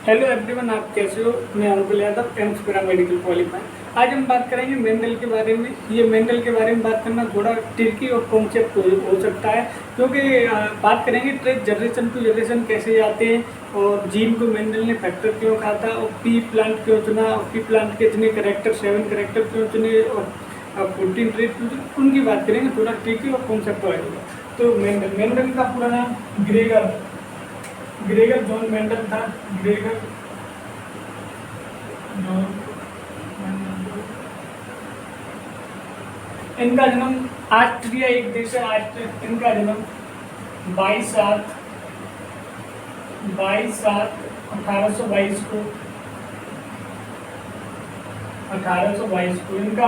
Hello everyone, आप कैसे हो। मैं अनुकुल यादव, एम्स पैरामेडिकल क्वालिफाई। आज हम बात करेंगे मेंडल के बारे में। ये मेंडल के बारे में बात करना थोड़ा ट्रिकी और कॉन्सेप्ट हो सकता है, क्योंकि बात करेंगे ट्रेस जनरेशन टू जनरेशन कैसे आते हैं, और जीन को मेंडल ने फैक्टर क्यों कहा था, और पी प्लांट क्यों चुना, और पी प्लांट के इतने करेक्टर 7 करेक्टर क्यों चुने, और 14 ट्रेट क्यों चुने, उनकी बात करेंगे। थोड़ा ट्रिकी और कॉन्सेप्ट होगा। तो मेंडल का पूरा नाम ग्रेगर जॉन मेंडल था। Gregor John Mendel. इनका जन्म ऑस्ट्रिया एक देश है, ऑस्ट्रिया। इनका जन्म 22/7/1822 को 1822 को इनका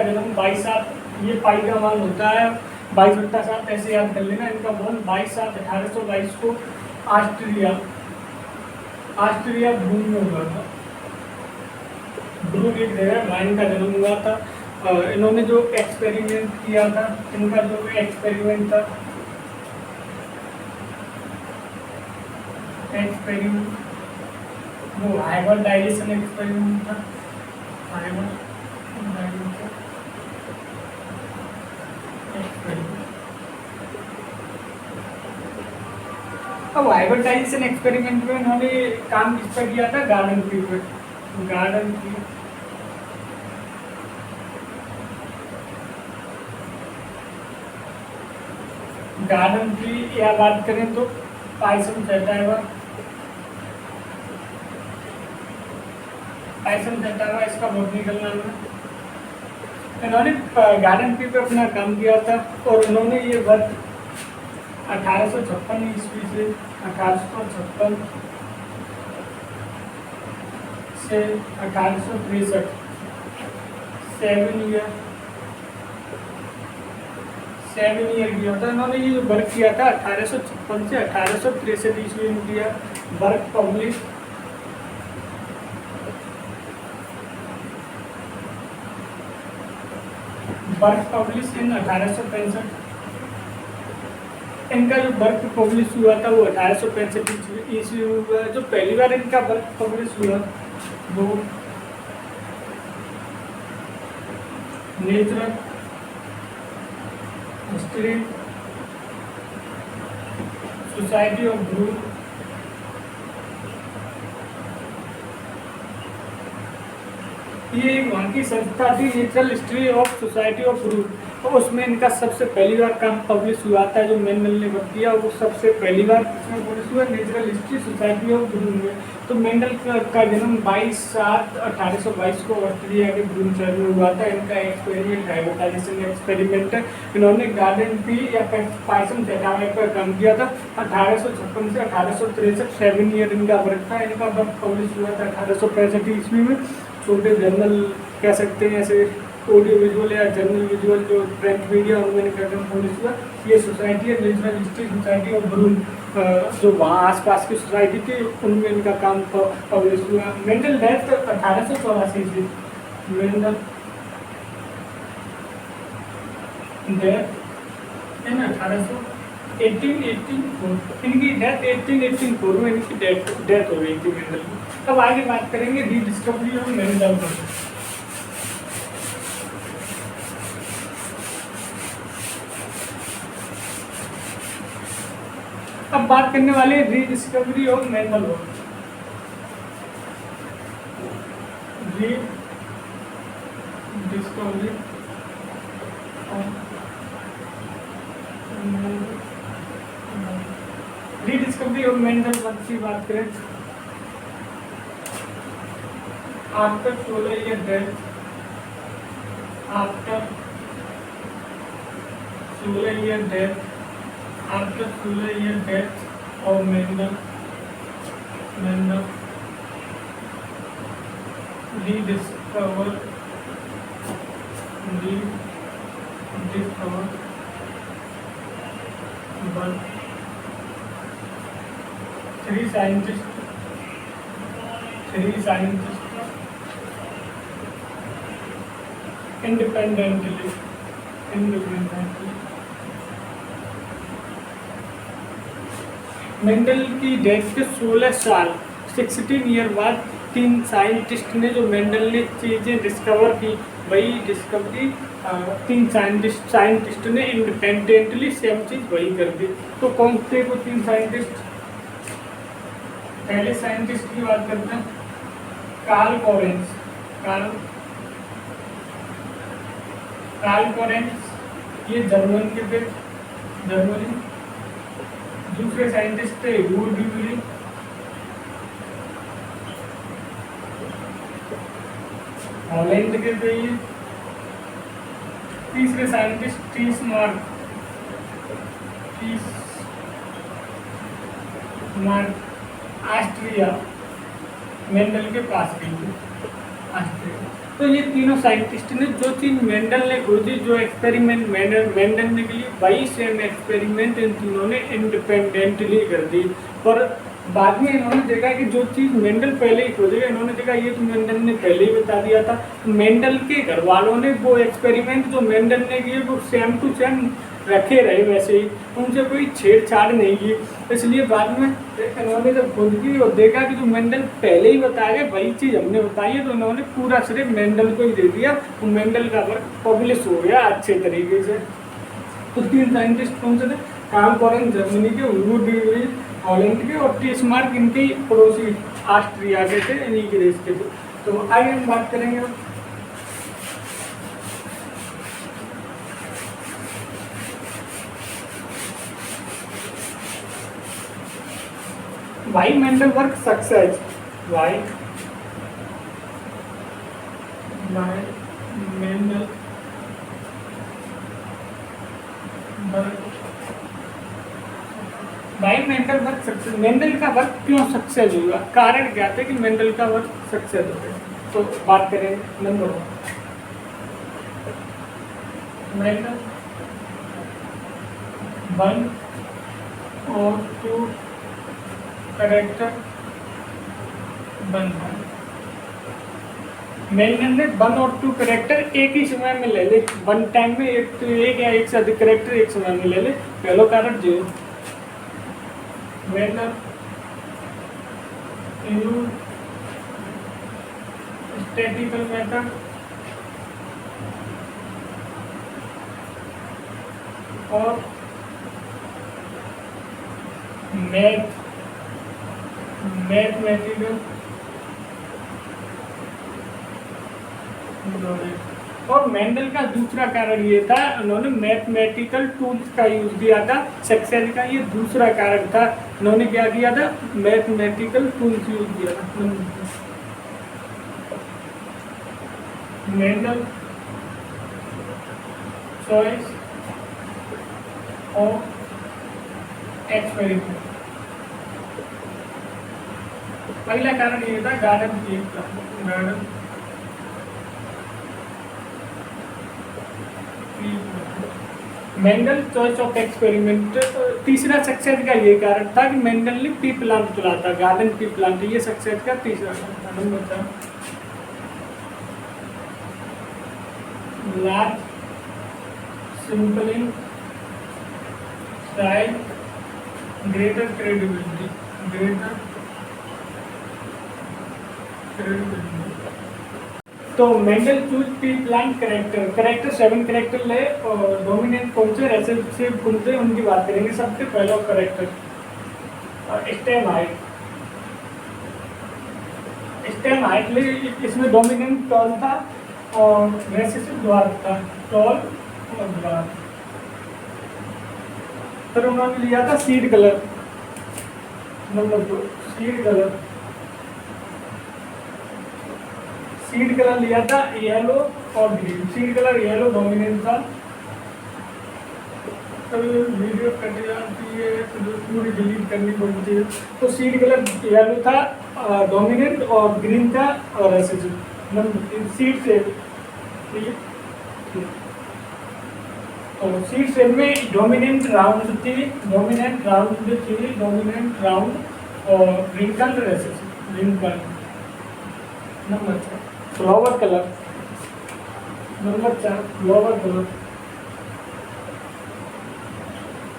जन्म 22/7। ये पाई का मान होता है 22/7, ऐसे याद कर लेना। इनका बॉर्न 22/7/1822 को ऑस्ट्रिया ब्रून में हुआ था। ब्रून एक जगह वहाँ इनका जन्म हुआ था। इन्होंने जो एक्सपेरिमेंट किया था, इनका जो एक्सपेरिमेंट था, वो हाइब्रिडाइजेशन एक्सपेरिमेंट था। अब हाइब्रिडाइजेशन एक्सपेरिमेंट में इन्होंने काम किस पर किया था? गार्डन ट्री पे। गार्डन ट्री या बात करें तो पाइसन सेटाइवा इसका बॉटनिकल नाम है। इन्होंने गार्डन ट्री पे अपना काम किया था, और इन्होंने ये वर्क 1856 ईस्वी से 1863 से 1863 7 ईयर किया था। इन्होंने ये वर्क किया था 1856 से 1863 ईस्वी में किया। Work publish in 1865। इनका जो वर्क पब्लिश हुआ था वो 1865 ईस्वी में हुआ। जो पहली बार इनका वर्क पब्लिश हुआ वो natural history society of Brunn. ये वहाँ की संस्था थी, natural history of society of Brunn. तो उसमें इनका सबसे पहली बार काम पब्लिश हुआ था। जो मेंडल ने वर्क किया वो सबसे पहली बार पब्लिश हुआ नेचुरल हिस्ट्री सोसाइटी ऑफ ब्रून में। तो मेंडल का जन्म 22/7/1822 को ऑस्ट्रिया के ब्रून शहर में हुआ था। इनका एक्सपेरिमेंट हाइब्रिडाइजेशन एक्सपेरिमेंट है। इन्होंने गार्डन ट्री या पाइसन सेटाइवा पर काम किया था। 1856 से 1863 7 ईयर इनका वर्क था। इनका वर्क पब्लिश हुआ था 1865 ईस्वी में। छोटे जर्नल कह सकते हैं, ऐसे ऑडियो विजुअल या जर्नल विजुअल जो प्रिंट मीडिया उनमें कार्यक्रम पब्लिश हुआ। ये सोसाइटी है नेचुरल हिस्ट्री सोसाइटी ऑफ ब्रून, जो वहाँ आसपास की सोसाइटी थी उनमें इनका काम पब्लिश हुआ। मेंडल डेथ 1884 से। Mendel death in 1884। इनकी डेथ 1884 में इनकी डेथ हो गई थी मेंडल की। अब आगे बात करेंगे रीडिस्कवरी ऑफ मेंडल पर। अब बात करने वाले rediscovery of Mendel. Rediscovery of Mendel की बात करें, after 16 year death after 16 year death of Mendel rediscovered but three scientists independently Mendel की डेथ के 16 16 ईयर बाद 3 साइंटिस्ट ने, जो मेंडल ने चीज़ें डिस्कवर की, वही डिस्कवरी 3 साइंटिस्ट ने इंडिपेंडेंटली सेम चीज़ वही कर दी। तो कौन थे वो 3 साइंटिस्ट? पहले साइंटिस्ट की बात करते हैं, कार्ल कोरेंस, ये जर्मन के थे, जर्मनी। दूसरे साइंटिस्ट थे यूर ड्यूरी, हॉलैंड के थे ये। तीसरे साइंटिस्ट टीसमार्क, ऑस्ट्रिया, मेंडल के पास गई थी ऑस्ट्रिया। तो ये तीनों साइंटिस्ट ने जो चीज़ मेंडल ने खोजी, जो एक्सपेरिमेंट मेंडल ने की, वही सेम एक्सपेरिमेंट इन तीनों ने इंडिपेंडेंटली कर दी। पर बाद में इन्होंने देखा कि जो चीज़ मेंडल पहले ही खोजेगा, इन्होंने देखा ये तो मेंडल ने पहले ही बता दिया था। मेंडल के घर वालों ने वो एक्सपेरिमेंट जो मेंडल ने किए वो सेम टू सेम रखे रहे वैसे ही, उनसे कोई छेड़छाड़ नहीं की। इसलिए बाद में इन्होंने जब खोज की और देखा कि जो मेंडल पहले ही बताया वही चीज़ हमने बताई है, तो इन्होंने पूरा सिर्फ मेंडल को ही दे दिया। तो मेंडल का वर्क पब्लिश हो गया अच्छे तरीके से। तो 3 साइंटिस्ट कौन से थे? कार्ल कोरेंस जर्मनी के, यूर ड्यूरी हॉलैंड के, और टीसमार्क इनके पड़ोसी ऑस्ट्रिया के थे, इन्हीं के देश के थे। तो आइए हम बात करेंगे why Mendel work success. Why Mendel work success, Mendel का वर्क क्यों सक्सेस हुआ, कारण क्या था कि मेंडल का वर्क सक्सेस हो गया? तो बात करें नंबर 1, मेंडल 1 और 2 करेक्टर बन गए। मेंडल ने 1 और 2 करेक्टर एक ही समय में ले ले, वन टाइम में एक या एक से अधिक करेक्टर एक समय में ले ले। पहला कारण जो मेंडल यूज स्टैटिकल मेथड और मैथमेटिकल और मेंडल का दूसरा कारण ये था, उन्होंने मैथमेटिकल टूल्स का यूज किया था सक्सेस का। ये दूसरा कारण था, उन्होंने क्या किया था? मैथमेटिकल टूल्स यूज किया था। Mendel choice of experiment. पहला कारण ये था garden Mendel choice of experiment. तीसरा सक्सेस का ये कारण था कि मेंडल ने पी प्लांट चला था, गार्डन पी प्लांट। ये सक्सेस का तीसरा कारण था। Large sampling size greater credibility. तो Mendel choose pea plant character 7 character ले और डोमिनेंट कौन से रेसेसिव कौन से, उनकी बात करेंगे। सबसे पहला करेक्टर स्टेम हाइट ले, इसमें डोमिनेंट टॉल था और रेसेसिव ड्वार्फ था, टॉल और ड्वार्फ। फिर उन्होंने लिया था seed colour, number 2 seed colour लिया था येलो और green. Seed colour yellow dominant था। कभी वीडियो कट जाती है तो पूरी डिलीट करनी पड़ती है। तो सीड कलर येलो था डोमिनेंट और ग्रीन था और रेसिड्यू। Number 3 seed cell. तो सीड सेल में डोमिनेंट राउंड थी और wrinkle residue. Number 4 flower colour.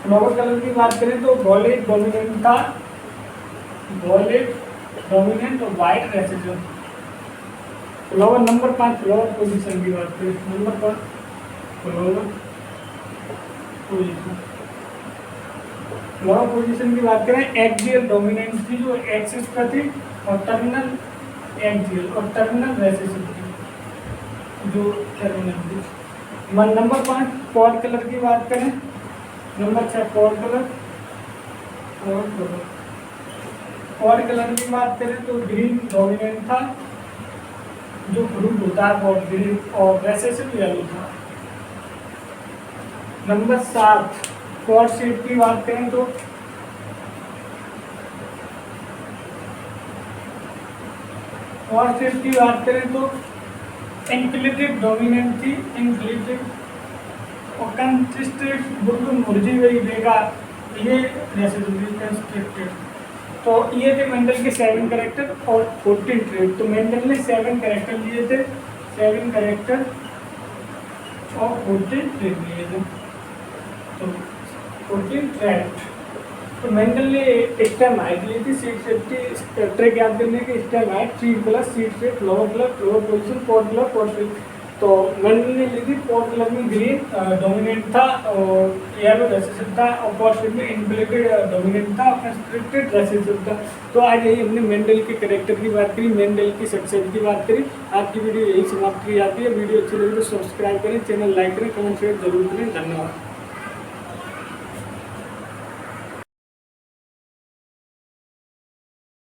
Flower colour की बात करें तो वॉयलेट डोमिनेंट था, वॉयलेट डोमिनेंट और white residue. Flower number 5 flower position की बात करें, number 5 flower position. Flower position की बात करें, एक्सियल डोमिनेंस थी जो एक्सिस पर थी, और टर्मिनल एक्सियल और टर्मिनल रेसेसिव थी जो टर्मिनल थी। नंबर 5 पॉड कलर की बात करें, number 6 pod colour. Pod colour की बात करें तो ग्रीन डोमिनेंट था, जो फ्रूट होता है पॉड ग्रीन, और रेसेसिव येलो था। नंबर 7 पॉड शेप की बात करें तो पॉड शेप की बात करें तो इंक्लिटिव डोमिनेंट थी, इंक्लिटिव और कंस्ट्रिक्टेड बुल्बुल मुरझी हुई देगा, ये रेसिड्यू कंस्ट्रिक्टेड। तो ये थे मेंडल के 7 कैरेक्टर और 14 ट्रेड। तो मेंडल ने 7 कैरेक्टर लिए थे, 7 कैरेक्टर और 14 ट्रेड लिए थे। तो 14 ट्रेड। तो मेंडल ने स्टेम हाइट ली थी, सीट सेफ्टी ट्रैक याद करने की, stem height, seed plus seed shape, flower colour, flower position, pod colour, pod shape. तो मेंडल ने ली थी पॉड कलर में ग्रीन डोमिनेंट था और येलो रेसेसिव था, और पॉड शेप में इनप्लेटेड डोमिनेंट था और कंस्ट्रिक्टेड रेसेसिव था। तो आज यही हमने मेंडल के कैरेक्टर की बात करी, मेंडल की सक्सेस की बात करी। आज की वीडियो यही समाप्त की जाती है। वीडियो अच्छी लगी तो सब्सक्राइब करें, चैनल लाइक करें, कमेंट शेयर जरूर करें। धन्यवाद।